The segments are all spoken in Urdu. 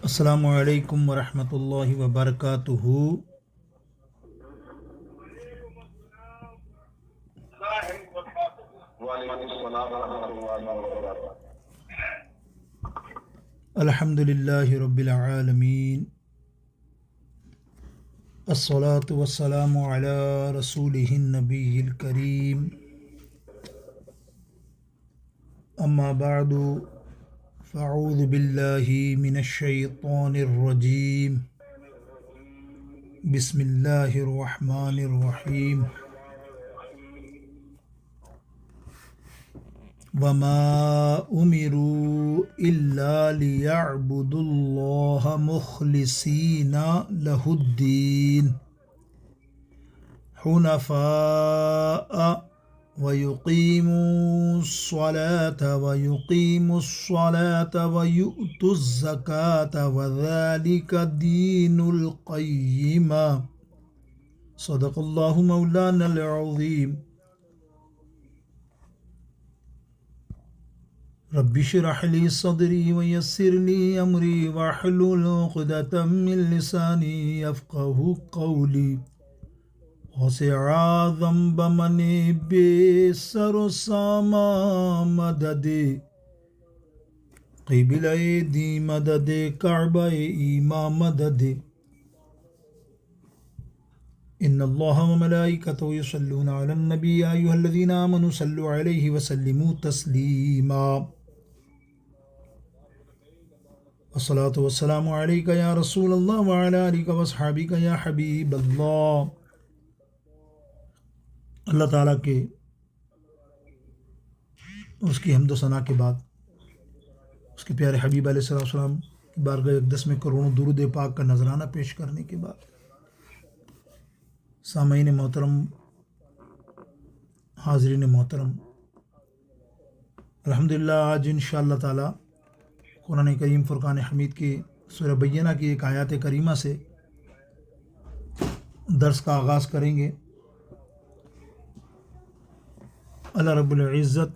السلام علیکم ورحمۃ اللہ وبرکاتہ۔ الحمد للہ رب العالمین، الصلاة والسلام علی رسولہ النبی الکریم، اما بعد فاعوذ باللہ من الشیطان الرجیم، بسم اللہ الرحمن الرحیم۔ وما امروا الا ليعبدوا الله مخلصین له الدین حنفاء ويقيموا الصلاة ويؤتوا الزكاة وذلك دين القيم۔ صدق الله مولانا العظيم۔ رب اشرح لي صدري ويسر لي أمري واحلل عقدة من لساني يفقهوا قولي۔ وسع ذنب من بسر ساما مدد قبل أيدي مدد كعبة إيما مدد إن الله وملائكته يصلون على النبي يا أيها الذين آمنوا صلوا عليه وسلموا تسليما۔ والصلاة والسلام عليك يا رسول الله وعلى آلك وأصحابك يا حبيب الله۔ اللہ تعالیٰ کے اس کی حمد و ثنا کے بعد اس کے پیارے حبیب علیہ السلام کی بارگاہ اقدس میں کروڑوں درود پاک کا نذرانہ پیش کرنے کے بعد، سامعین محترم، حاضرین محترم، الحمدللہ آج انشاءاللہ تعالیٰ قرآن کریم فرقان حمید کی سورہ بینہ کی ایک آیات کریمہ سے درس کا آغاز کریں گے۔ اللہ رب العزت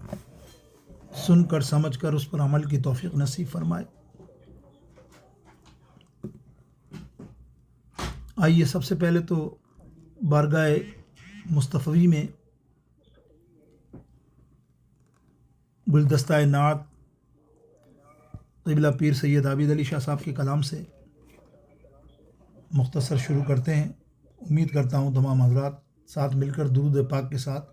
سن کر سمجھ کر اس پر عمل کی توفیق نصیب فرمائے۔ آئیے سب سے پہلے تو بارگاہ مصطفی میں گلدستہ نعت قبلہ پیر سید عابد علی شاہ صاحب کے کلام سے مختصر شروع کرتے ہیں۔ امید کرتا ہوں تمام حضرات ساتھ مل کر درود پاک کے ساتھ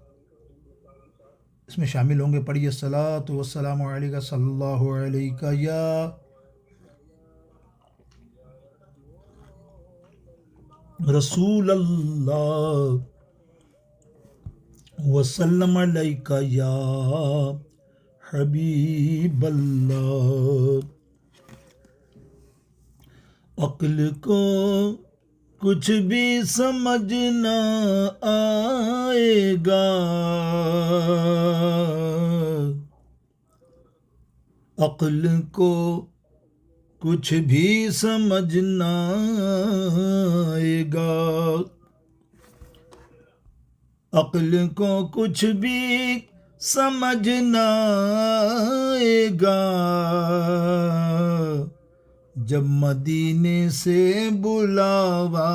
اس میں شامل ہوں گے۔ پڑھیے الصلاۃ والسلام علیکہ صلی اللہ علیہ یا رسول اللہ وسلم علیکہ یا حبیب اللہ۔ عقل کو کچھ بھی سمجھ نہ آئے گا، عقل کو کچھ بھی سمجھ نہ آئے گا، عقل کو کچھ بھی سمجھ نہ آئے گا، جب مدینے سے بلاوا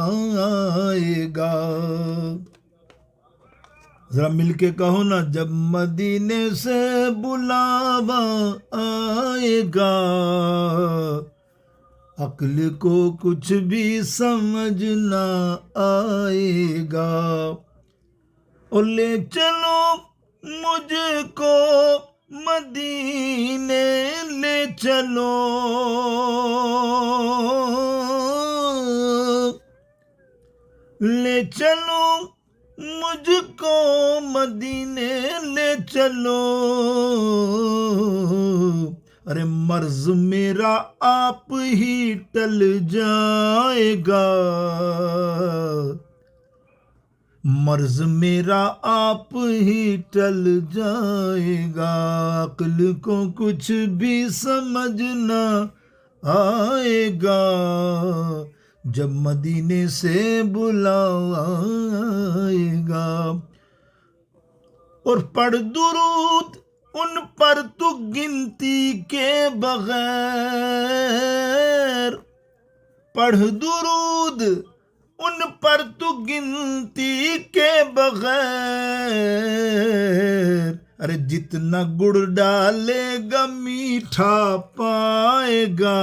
آئے گا۔ ذرا مل کے کہو نا، جب مدینے سے بلاوا آئے گا، عقل کو کچھ بھی سمجھ نہ آئے گا۔ اور لے چلو مجھ کو مدینے لے چلو، لے چلو مجھ کو مدینے لے چلو، ارے مرض میرا آپ ہی ٹل جائے گا، مرض میرا آپ ہی ٹل جائے گا، عقل کو کچھ بھی سمجھ نہ آئے گا، جب مدینے سے بلاوا آئے گا۔ اور پڑھ درود ان پر تو گنتی کے بغیر، پڑھ درود ان پر تو گنتی کے بغیر، ارے جتنا گڑ ڈالے گا میٹھا پائے گا،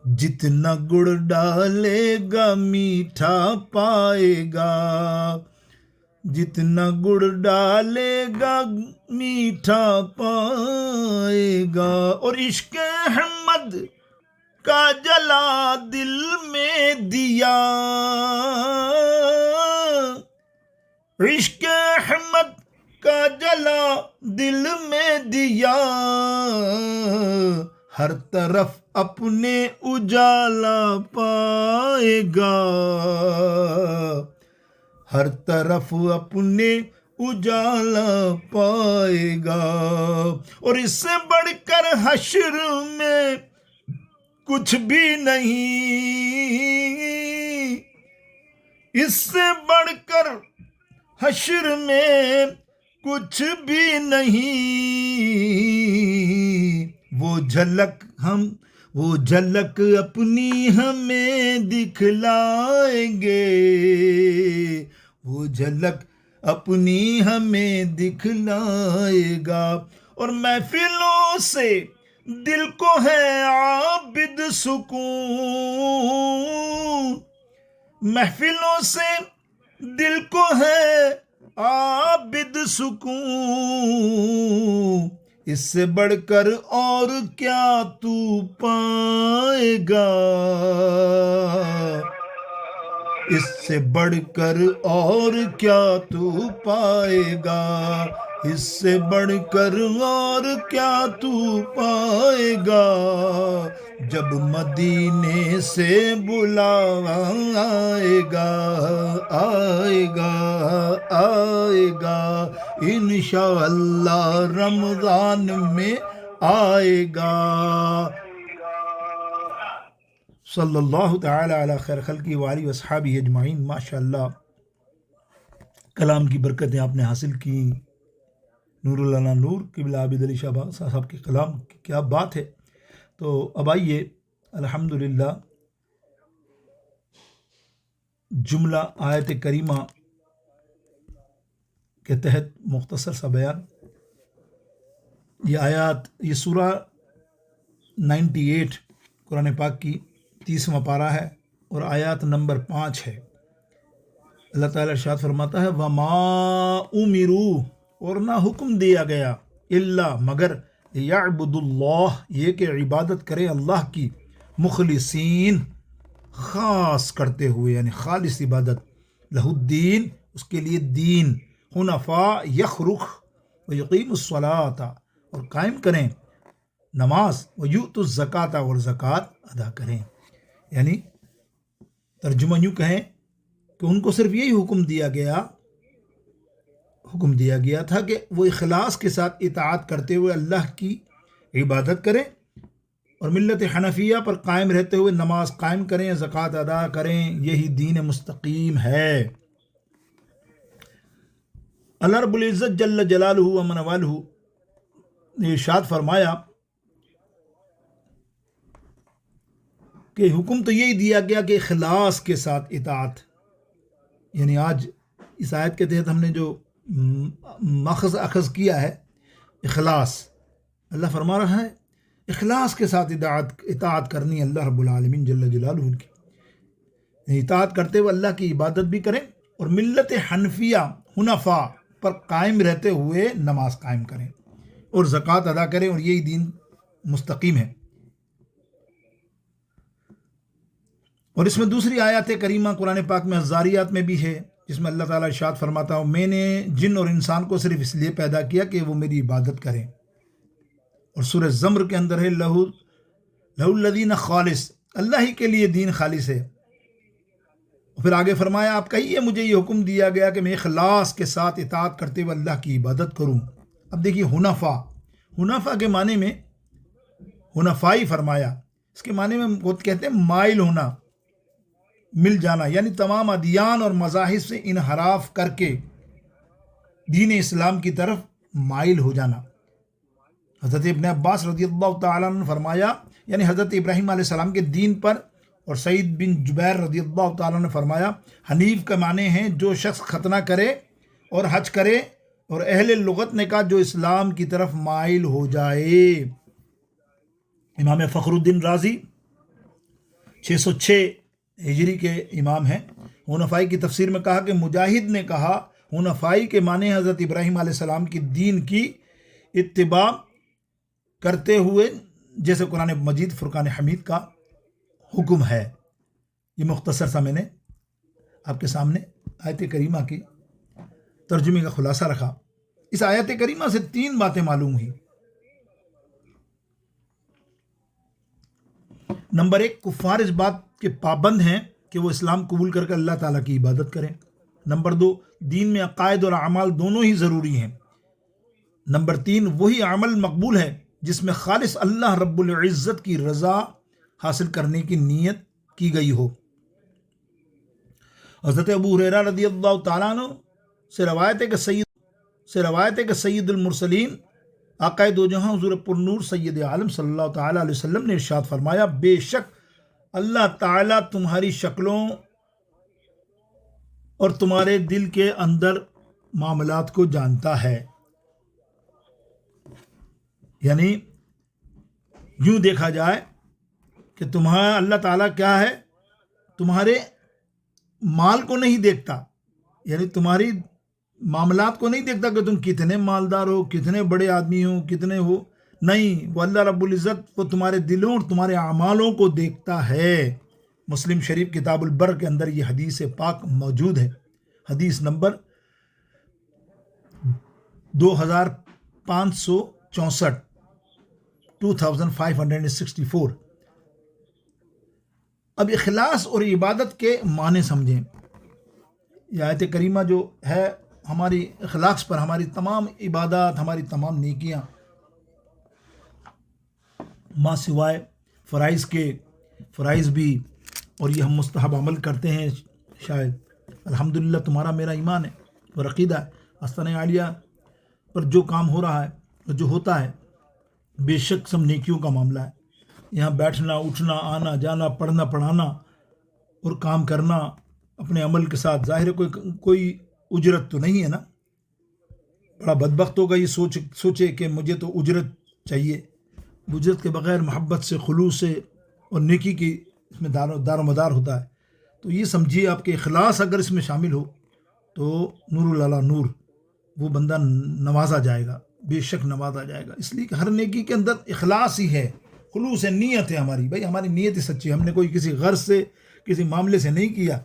جتنا گڑ ڈالے گا میٹھا پائے گا، جتنا گڑ ڈالے گا میٹھا پائے گا۔ اور عشق احمد کا جلا دل میں دیا، عشق احمد کا جلا دل میں دیا، ہر طرف اپنے اجالا پائے گا، ہر طرف اپنے اجالا پائے گا۔ اور اس سے بڑھ کر حشر میں کچھ بھی نہیں، اس سے بڑھ کر حشر میں کچھ بھی نہیں، وہ جھلک اپنی ہمیں دکھلائیں گے، وہ جھلک اپنی ہمیں دکھلائے گا۔ اور محفلوں سے دل کو ہے عابد سکون، محفلوں سے دل کو ہے عابد سکون، اس سے بڑھ کر اور کیا تو پائے گا، اس سے بڑھ کر اور کیا تو پائے گا، اس سے بڑھ کر اور کیا تو پائے گا، جب مدینے سے بلاوا آئے گا، آئے گا، آئے گا، انشاءاللہ رمضان میں آئے گا۔ صلی اللہ تعالی علی خیر خلقی وآلہ واصحابہ اجمعین۔ ماشاءاللہ کلام کی برکتیں آپ نے حاصل کی، نور اللہ نور قبلہ عابد علی شاہ صاحب کے کلام کی کیا بات ہے۔ تو اب آئیے الحمدللہ جملہ آیت کریمہ کے تحت مختصر سا بیان۔ یہ آیات، یہ سورہ 98 قرآن پاک کی 30واں پارہ ہے اور آیات نمبر 5 ہے۔ اللہ تعالیٰ ارشاد فرماتا ہے وَمَا أُمِرُوا، اور نہ حکم دیا گیا، الا مگر یعبد اللہ، یہ کہ عبادت کرے اللہ کی، مخلصین، خاص کرتے ہوئے، یعنی خالص عبادت، لہ الدین، اس کے لیے دین، حنفاء، یخرخ ویقیم الصلاۃ، اور قائم کریں نماز، ویؤتوا الزکاۃ، اور زکوٰۃ ادا کریں۔ یعنی ترجمہ یوں کہیں کہ ان کو صرف یہی حکم دیا گیا تھا کہ وہ اخلاص کے ساتھ اطاعت کرتے ہوئے اللہ کی عبادت کریں اور ملت حنفیہ پر قائم رہتے ہوئے نماز قائم کریں، زکوٰۃ ادا کریں، یہی دین مستقیم ہے۔ اللہ رب العزت جل جلالہ و من والہ نے ارشاد فرمایا کہ حکم تو یہی دیا گیا کہ اخلاص کے ساتھ اطاعت، یعنی آج اس آیت کے تحت ہم نے جو ماخذ اخذ کیا ہے اخلاص، اللہ فرما رہا ہے اخلاص کے ساتھ اطاعت کرنی اللہ رب العالمین جل جلالہ کی، یعنی اطاعت کرتے ہوئے اللہ کی عبادت بھی کریں اور ملت حنفیہ حنفاء پر قائم رہتے ہوئے نماز قائم کریں اور زکوٰۃ ادا کریں، اور یہی دین مستقیم ہے۔ اور اس میں دوسری آیات کریمہ قرآن پاک میں الزاریات میں بھی ہے، جس میں اللہ تعالیٰ ارشاد فرماتا ہوں میں نے جن اور انسان کو صرف اس لیے پیدا کیا کہ وہ میری عبادت کریں۔ اور سورہ زمر کے اندر ہے لہو الذین خالص، اللہ ہی کے لیے دین خالص ہے۔ اور پھر آگے فرمایا آپ کہیے مجھے یہ حکم دیا گیا کہ میں اخلاص کے ساتھ اطاعت کرتے ہوئے اللہ کی عبادت کروں۔ اب دیکھیے حنفاء کے معنی میں حنفائی فرمایا، اس کے معنی میں وہ کہتے ہیں مائل ہونا، مل جانا، یعنی تمام ادیان اور مذاہب سے انحراف کر کے دین اسلام کی طرف مائل ہو جانا۔ حضرت ابن عباس رضی اللہ تعالیٰ عنہ نے فرمایا یعنی حضرت ابراہیم علیہ السلام کے دین پر. اور سعید بن جبیر رضی اللہ تعالیٰ نے فرمایا حنیف کا معنی ہیں جو شخص ختنہ کرے اور حج کرے, اور اہل لغت نے کہا جو اسلام کی طرف مائل ہو جائے. امام فخر الدین رازی 606 ہجری کے امام ہیں. حنفائی کی تفسیر میں کہا کہ مجاہد نے کہا حنفائی کے معنی حضرت ابراہیم علیہ السلام کی دین کی اتباع کرتے ہوئے جیسے قرآن مجید فرقان حمید کا حکم ہے. یہ مختصر سا میں نے آپ کے سامنے آیت کریمہ کی ترجمے کا خلاصہ رکھا. اس آیت کریمہ سے 3 باتیں معلوم ہوئی. نمبر 1, کفار اس بات کے پابند ہیں کہ وہ اسلام قبول کر کے اللہ تعالیٰ کی عبادت کریں. نمبر 2, دین میں عقائد اور اعمال دونوں ہی ضروری ہیں. نمبر 3, وہی عمل مقبول ہے جس میں خالص اللہ رب العزت کی رضا حاصل کرنے کی نیت کی گئی ہو. حضرت ابو ہریرہ رضی اللہ تعالیٰ عنہ سے روایت ہے کہ سید المرسلین آقائے دو جہاں حضور پر نور سید عالم صلی اللہ تعالیٰ علیہ وسلم نے ارشاد فرمایا بے شک اللہ تعالیٰ تمہاری شکلوں اور تمہارے دل کے اندر معاملات کو جانتا ہے. یعنی یوں دیکھا جائے کہ تمہارا اللہ تعالیٰ کیا ہے, تمہارے مال کو نہیں دیکھتا, یعنی تمہاری معاملات کو نہیں دیکھتا کہ تم کتنے مالدار ہو, کتنے بڑے آدمی ہو, کتنے ہو. نہیں, وہ اللہ رب العزت وہ تمہارے دلوں اور تمہارے اعمالوں کو دیکھتا ہے. مسلم شریف کتاب البر کے اندر یہ حدیث پاک موجود ہے. حدیث نمبر 2564 2564. اب اخلاص اور عبادت کے معنی سمجھیں. یہ آیت کریمہ جو ہے ہماری اخلاص پر, ہماری تمام عبادات, ہماری تمام نیکیاں ماں سوائے فرائض کے, فرائض بھی, اور یہ ہم مستحب عمل کرتے ہیں شاید. الحمدللہ تمہارا میرا ایمان ہے اور عقیدہ ہے آستانہ عالیہ پر جو کام ہو رہا ہے اور جو ہوتا ہے بے شک سب نیکیوں کا معاملہ ہے. یہاں بیٹھنا, اٹھنا, آنا جانا, پڑھنا پڑھانا اور کام کرنا اپنے عمل کے ساتھ, ظاہر ہے کوئی اجرت تو نہیں ہے نا. بڑا بدبخت ہوگا یہ سوچے کہ مجھے تو اجرت چاہیے. اجرت کے بغیر محبت سے, خلوص سے اور نیکی کی اس میں دار و مدار ہوتا ہے. تو یہ سمجھیے آپ کے اخلاص اگر اس میں شامل ہو تو نور اللہ نور, وہ بندہ نوازا جائے گا, بے شک نوازا جائے گا. اس لیے کہ ہر نیکی کے اندر اخلاص ہی ہے, خلوص ہے, نیت ہے ہماری. بھائی ہماری نیت ہی سچی ہے, ہم نے کوئی کسی غرض سے کسی معاملے سے نہیں کیا,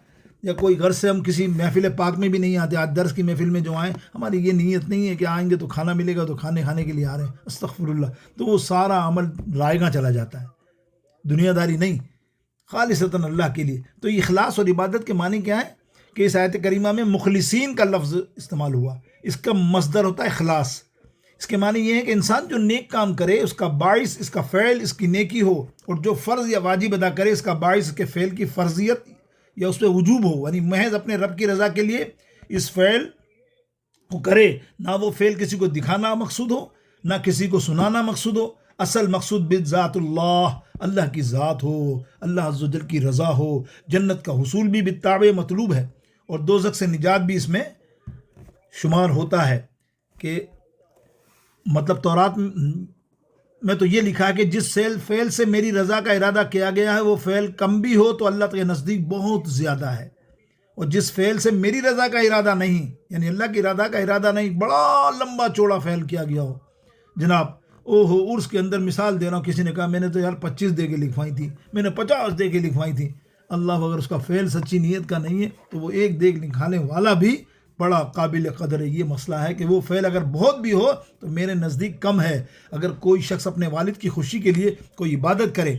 یا کوئی غرض سے ہم کسی محفل پاک میں بھی نہیں آتے. آج درس کی محفل میں جو آئیں, ہماری یہ نیت نہیں ہے کہ آئیں گے تو کھانا ملے گا تو کھانے کے لیے آ رہے ہیں, استغفر اللہ. تو وہ سارا عمل رائیگاں چلا جاتا ہے, دنیا داری نہیں, خالصتاً اللہ کے لیے. تو یہ اخلاص اور عبادت کے معنی کیا ہے کہ اس آیت کریمہ میں مخلصین کا لفظ استعمال ہوا. اس کا مصدر ہوتا ہے اخلاص. اس کے معنی یہ ہے کہ انسان جو نیک کام کرے اس کا باعث اس کا فعل اس کی نیکی ہو, اور جو فرض یا واجب ادا کرے اس کا باعث اس کے فعل کی فرضیت یا اس پہ وجوب ہو. یعنی محض اپنے رب کی رضا کے لیے اس فعل کو کرے, نہ وہ فعل کسی کو دکھانا مقصود ہو, نہ کسی کو سنانا مقصود ہو. اصل مقصود بذات اللہ, اللہ کی ذات ہو, اللہ عز و جل کی رضا ہو. جنت کا حصول بھی بالتابع مطلوب ہے, اور دوزخ سے نجات بھی اس میں شمار ہوتا ہے. کہ مطلب تورات میں تو یہ لکھا ہے کہ جس فعل سے میری رضا کا ارادہ کیا گیا ہے وہ فعل کم بھی ہو تو اللہ کے نزدیک بہت زیادہ ہے, اور جس فعل سے میری رضا کا ارادہ نہیں, یعنی اللہ کی رضا کا ارادہ نہیں, بڑا لمبا چوڑا فعل کیا گیا ہو. جناب عرس کے اندر مثال دے رہا ہوں, کسی نے کہا میں نے تو یار 25 دے کے لکھوائی تھی, میں نے 50 دے کے لکھوائی تھی. اللہ اگر اس کا فعل سچی نیت کا نہیں ہے تو وہ ایک دیکھ لکھانے والا بھی بڑا قابل قدر ہے. یہ مسئلہ ہے کہ وہ فعل اگر بہت بھی ہو تو میرے نزدیک کم ہے. اگر کوئی شخص اپنے والد کی خوشی کے لیے کوئی عبادت کرے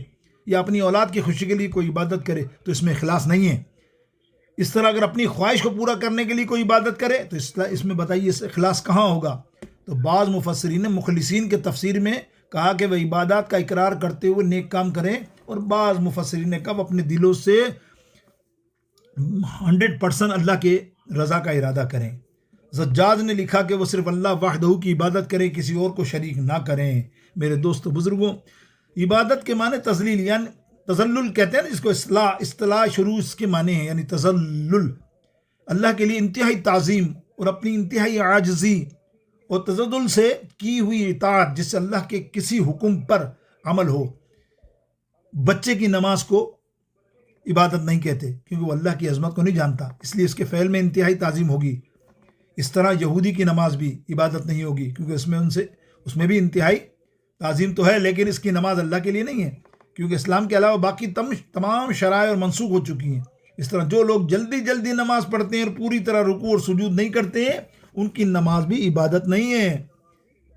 یا اپنی اولاد کی خوشی کے لیے کوئی عبادت کرے تو اس میں اخلاص نہیں ہے. اس طرح اگر اپنی خواہش کو پورا کرنے کے لیے کوئی عبادت کرے تو اس میں بتائیے اس اخلاص کہاں ہوگا. تو بعض مفسرین نے مخلصین کے تفسیر میں کہا کہ وہ عبادات کا اقرار کرتے ہوئے نیک کام کریں, اور بعض مفسرین نے کہا اپنے دلوں سے 100% اللہ کے رضا کا ارادہ کریں. زجاج نے لکھا کہ وہ صرف اللہ وحدہ کی عبادت کریں, کسی اور کو شریک نہ کریں. میرے دوست بزرگوں, عبادت کے معنی تذلیل، یعنی تذلل کہتے ہیں نا جس کو، اصطلاح شروع اس کے معنی ہیں، یعنی تذلل، اللہ کے لیے انتہائی تعظیم اور اپنی انتہائی عاجزی اور تذلل سے کی ہوئی اطاعت، جس سے اللہ کے کسی حکم پر عمل ہو۔ بچے کی نماز کو عبادت نہیں کہتے کیونکہ وہ اللہ کی عظمت کو نہیں جانتا، اس لیے اس کے فعل میں انتہائی تعظیم ہوگی۔ اس طرح یہودی کی نماز بھی عبادت نہیں ہوگی کیونکہ اس میں بھی انتہائی تعظیم تو ہے، لیکن اس کی نماز اللہ کے لیے نہیں ہے کیونکہ اسلام کے علاوہ باقی تمام شرائع اور منسوخ ہو چکی ہیں۔ اس طرح جو لوگ جلدی جلدی نماز پڑھتے ہیں اور پوری طرح رکوع اور سجود نہیں کرتے ہیں، ان کی نماز بھی عبادت نہیں ہے۔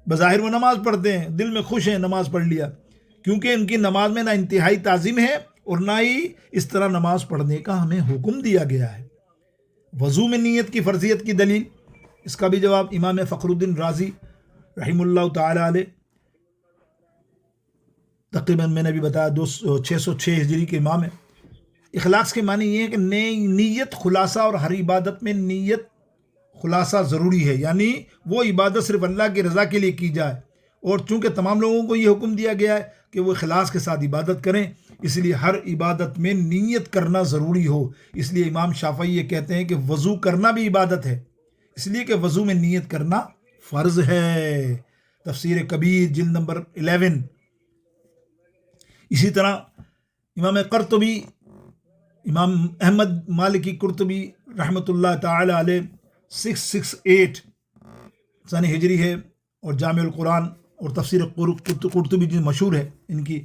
بظاہر وہ نماز پڑھتے ہیں، دل میں خوش ہیں نماز پڑھ لیا، کیونکہ ان کی نماز میں نہ انتہائی تعظیم ہے اور نہ ہی اس طرح نماز پڑھنے کا ہمیں حکم دیا گیا ہے۔ وضو میں نیت کی فرضیت کی دلیل، اس کا بھی جواب امام فخر الدین رازی رحم اللہ تعالی علیہ، تقریباً میں نے بھی بتایا 606 ہجری کے امام ہے۔ اخلاص کے معنی یہ ہے کہ نیت خلاصہ، اور ہر عبادت میں نیت خلاصہ ضروری ہے، یعنی وہ عبادت صرف اللہ کی رضا کے لیے کی جائے، اور چونکہ تمام لوگوں کو یہ حکم دیا گیا ہے کہ وہ اخلاص کے ساتھ عبادت کریں، اس لیے ہر عبادت میں نیت کرنا ضروری ہو۔ اس لیے امام شافعی یہ کہتے ہیں کہ وضو کرنا بھی عبادت ہے، اس لیے کہ وضو میں نیت کرنا فرض ہے۔ تفسیر کبیر جلد نمبر 11۔ اسی طرح امام قرطبی، امام احمد مالکی قرطبی رحمۃ اللہ تعالی علیہ 668 سنہ ہجری ہے، اور جامع القرآن اور تفسیر قرطبی جو مشہور ہے ان کی،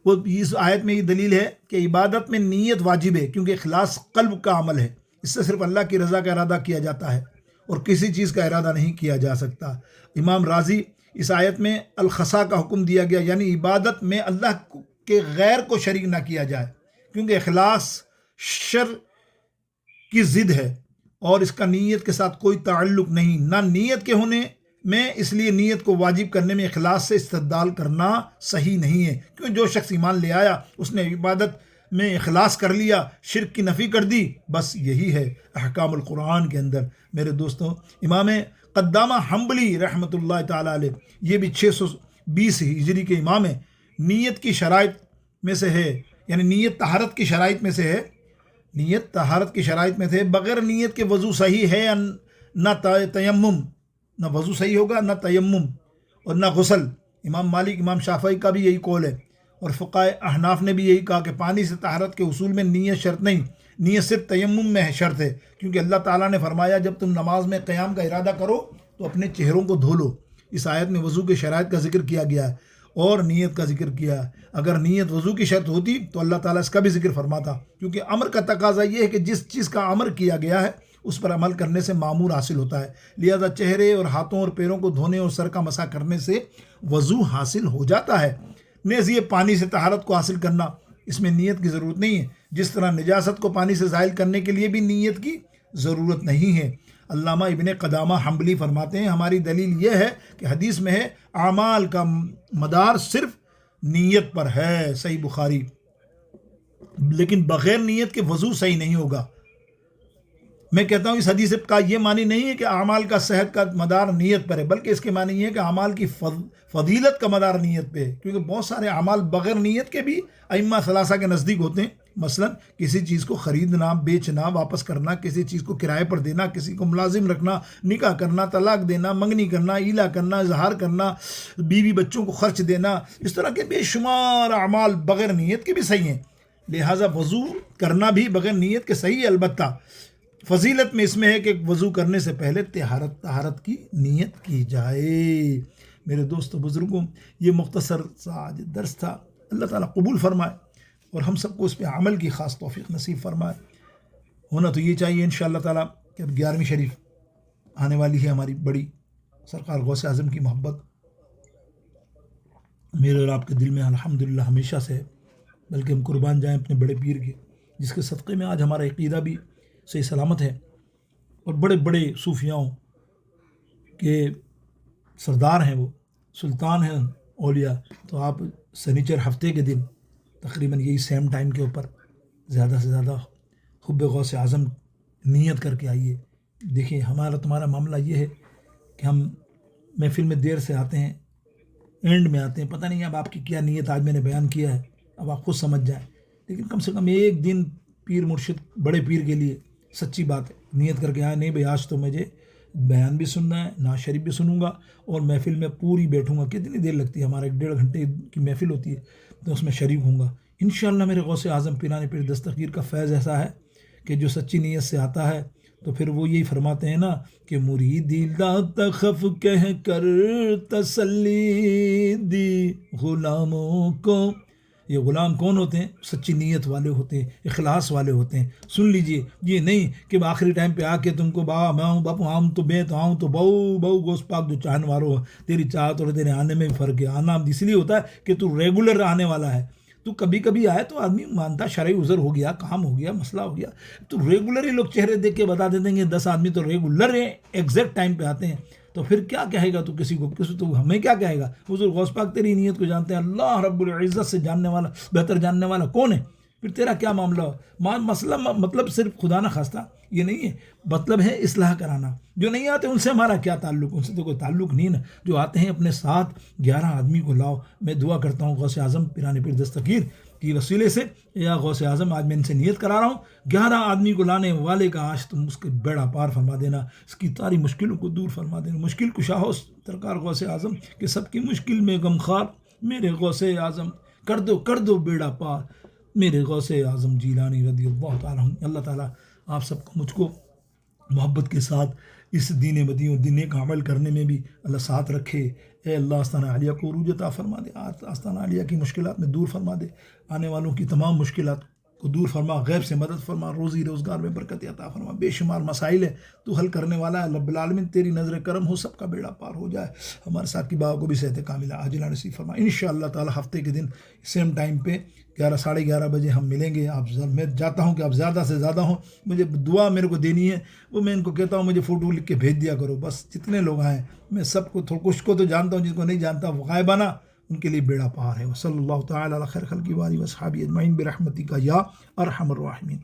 وہ اس آیت میں یہ دلیل ہے کہ عبادت میں نیت واجب ہے کیونکہ اخلاص قلب کا عمل ہے، اس سے صرف اللہ کی رضا کا ارادہ کیا جاتا ہے اور کسی چیز کا ارادہ نہیں کیا جا سکتا۔ امام رازی، اس آیت میں الخصا کا حکم دیا گیا، یعنی عبادت میں اللہ کے غیر کو شریک نہ کیا جائے، کیونکہ اخلاص شر کی ضد ہے اور اس کا نیت کے ساتھ کوئی تعلق نہیں، نہ نیت کے ہونے میں، اس لیے نیت کو واجب کرنے میں اخلاص سے استدلال کرنا صحیح نہیں ہے، کیونکہ جو شخص ایمان لے آیا اس نے عبادت میں اخلاص کر لیا، شرک کی نفی کر دی، بس یہی ہے احکام القرآن کے اندر۔ میرے دوستوں، امام قدامہ حنبلی رحمۃ اللہ تعالی علیہ، یہ بھی 620 ہجری کے امام ہیں، نیت کی شرائط میں سے ہے، یعنی نیت طہارت کی شرائط میں سے ہے، نیت طہارت کی شرائط میں سے، بغیر نیت کے وضو صحیح ہے نہ تیمم، نہ وضو صحیح ہوگا نہ تیمم اور نہ غسل۔ امام مالک، امام شافعی کا بھی یہی قول ہے، اور فقہائے احناف نے بھی یہی کہا کہ پانی سے طہارت کے اصول میں نیت شرط نہیں، نیت صرف تیمم میں شرط ہے، کیونکہ اللہ تعالیٰ نے فرمایا جب تم نماز میں قیام کا ارادہ کرو تو اپنے چہروں کو دھو لو۔ اس آیت میں وضو کے شرائط کا ذکر کیا گیا ہے اور نیت کا ذکر کیا ہے۔ اگر نیت وضو کی شرط ہوتی تو اللہ تعالیٰ اس کا بھی ذکر فرماتا، کیونکہ امر کا تقاضا یہ ہے کہ جس چیز کا امر کیا گیا ہے اس پر عمل کرنے سے معمور حاصل ہوتا ہے، لہذا چہرے اور ہاتھوں اور پیروں کو دھونے اور سر کا مسح کرنے سے وضو حاصل ہو جاتا ہے۔ نیز یہ پانی سے طہارت کو حاصل کرنا، اس میں نیت کی ضرورت نہیں ہے، جس طرح نجاست کو پانی سے زائل کرنے کے لیے بھی نیت کی ضرورت نہیں ہے۔ علامہ ابن قدامہ حنبلی فرماتے ہیں ہماری دلیل یہ ہے کہ حدیث میں ہے اعمال کا مدار صرف نیت پر ہے، صحیح بخاری، لیکن بغیر نیت کے وضو صحیح نہیں ہوگا۔ میں کہتا ہوں اس حدیث کا یہ معنی نہیں ہے کہ اعمال کا صحت کا مدار نیت پر ہے، بلکہ اس کے معنی یہ ہے کہ اعمال کی فضیلت کا مدار نیت پہ ہے، کیونکہ بہت سارے اعمال بغیر نیت کے بھی ائمہ ثلاثہ کے نزدیک ہوتے ہیں، مثلا کسی چیز کو خریدنا، بیچنا، واپس کرنا، کسی چیز کو کرائے پر دینا، کسی کو ملازم رکھنا، نکاح کرنا، طلاق دینا، منگنی کرنا، ایلا کرنا، اظہار کرنا، بیوی بچوں کو خرچ دینا، اس طرح کے بے شمار اعمال بغیر نیت کے بھی صحیح ہیں، لہٰذا وضو کرنا بھی بغیر نیت کے صحیح ہے۔ البتہ فضیلت میں اس میں ہے کہ وضو کرنے سے پہلے طہارت کی نیت کی جائے۔ میرے دوستو بزرگوں، یہ مختصر سا آج درس تھا، اللہ تعالیٰ قبول فرمائے اور ہم سب کو اس پہ عمل کی خاص توفیق نصیب فرمائے۔ ہونا تو یہ چاہیے انشاءاللہ تعالیٰ کہ اب 11ویں شریف آنے والی ہے ہماری بڑی، سرکار غوث اعظم کی محبت میرے اور آپ کے دل میں الحمدللہ ہمیشہ سے ہے، بلکہ ہم قربان جائیں اپنے بڑے پیر کے، جس کے صدقے میں آج ہمارا عقیدہ بھی صحیح سلامت ہے، اور بڑے بڑے صوفیاؤں کے سردار ہیں، وہ سلطان ہیں اولیاء۔ تو آپ سنیچر ہفتے کے دن تقریباً یہی سیم ٹائم کے اوپر زیادہ سے زیادہ حب غوث اعظم نیت کر کے آئیے۔ دیکھیں ہمارا تمہارا معاملہ یہ ہے کہ ہم محفل میں دیر سے آتے ہیں، اینڈ میں آتے ہیں. پتہ نہیں اب آپ کی کیا نیت آج میں نے بیان کیا ہے، اب آپ خود سمجھ جائیں. لیکن کم سے کم ایک دن پیر مرشد بڑے پیر کے لیے سچی بات ہے نیت کر کے آئے، نہیں بھائی آج تو مجھے بیان بھی سننا ہے، نعت شریف بھی سنوں گا اور محفل میں پوری بیٹھوں گا. کتنی دیر لگتی ہے، ہمارا 1.5 گھنٹے کی محفل ہوتی ہے، تو اس میں شریک ہوں گا انشاءاللہ. میرے غوث اعظم پیران پیر دستگیر کا فیض ایسا ہے کہ جو سچی نیت سے آتا ہے تو پھر وہ یہی فرماتے ہیں نا کہ مریدی لا تخف کہہ کر تسلی دی غلاموں کو. یہ غلام کون ہوتے ہیں؟ سچی نیت والے ہوتے ہیں، اخلاص والے ہوتے ہیں. سن لیجئے، یہ نہیں کہ آخری ٹائم پہ آ کے تم کو با میں ہوں باپو آؤں تو بے تو آؤں تو بہو بہو گوشت پاک جو چاہنے والوں ہو، تیری چاہت اور تیرے آنے میں بھی فرق ہے. آنا اس لیے ہوتا ہے کہ تو ریگولر آنے والا ہے. تو کبھی کبھی آئے تو آدمی مانتا شرعی عذر ہو گیا، کام ہو گیا، مسئلہ ہو گیا. تو ریگولر ہی لوگ چہرے دیکھ کے بتا دیتے ہیں کہ 10 آدمی تو ریگولر ہیں، ایگزیکٹ ٹائم پہ آتے ہیں. تو پھر کیا کہے گا تو کسی کو، تو ہمیں کیا کہے گا؟ حضور غوث پاک تیری نیت کو جانتے ہیں، اللہ رب العزت سے جاننے والا، بہتر جاننے والا کون ہے؟ پھر تیرا کیا معاملہ ہو؟ مسئلہ مطلب صرف خدا نہ خواستہ یہ نہیں ہے، مطلب ہے اصلاح کرانا. جو نہیں آتے ان سے ہمارا کیا تعلق؟ ان سے تو کوئی تعلق نہیں نا. جو آتے ہیں اپنے ساتھ 11 آدمی کو لاؤ. میں دعا کرتا ہوں غوث اعظم پیران پیر دستگیر کی وسیلے سے، یا غوث اعظم آج میں ان سے نیت کرا رہا ہوں 11 آدمی کو لانے والے کا آج تم اس کے بیڑا پار فرما دینا، اس کی ساری مشکلوں کو دور فرما دینا. مشکل کشا ہو سرکار غوث اعظم کہ سب کی مشکل میں غمخوار میرے غوث اعظم کر دو بیڑا پار میرے غوث اعظم جیلانی رضی اللہ تعالیٰ عنہ. اللہ تعالیٰ آپ سب کو، مجھ کو محبت کے ساتھ اس دین مدین اور دین کا عمل کرنے میں بھی اللہ ساتھ رکھے. اے اللہ آستانہ عالیہ کو عروج عطا فرما دے، آستانہ عالیہ کی مشکلات میں دور فرما دے، آنے والوں کی تمام مشکلات کو دور فرما، غیب سے مدد فرما، روزی روزگار میں برکت عطا فرما. بے شمار مسائل ہے تو حل کرنے والا ہے رب العالمین. تیری نظر کرم ہو، سب کا بیڑا پار ہو جائے. ہمارے ساتھ کی بابا کو بھی صحت کاملہ عاجلہ نصیب فرما. انشاءاللہ تعالی ہفتے کے دن سیم ٹائم پہ 11 بجے ہم ملیں گے. میں چاہتا ہوں کہ آپ زیادہ سے زیادہ ہوں. مجھے دعا میرے کو دینی ہے، وہ میں ان کو کہتا ہوں مجھے فوٹو لکھ کے بھیج دیا کرو. بس جتنے لوگ آئیں میں سب کو، کچھ کو تو جانتا ہوں، جس کو نہیں جانتا وہ غائبانہ ان کے لیے بیڑا پار ہے. وصلی اللہ تعالی علی خیر خلقہ وآلہ وصحبہ اجمعین برحمتک یا ارحم الراحمین.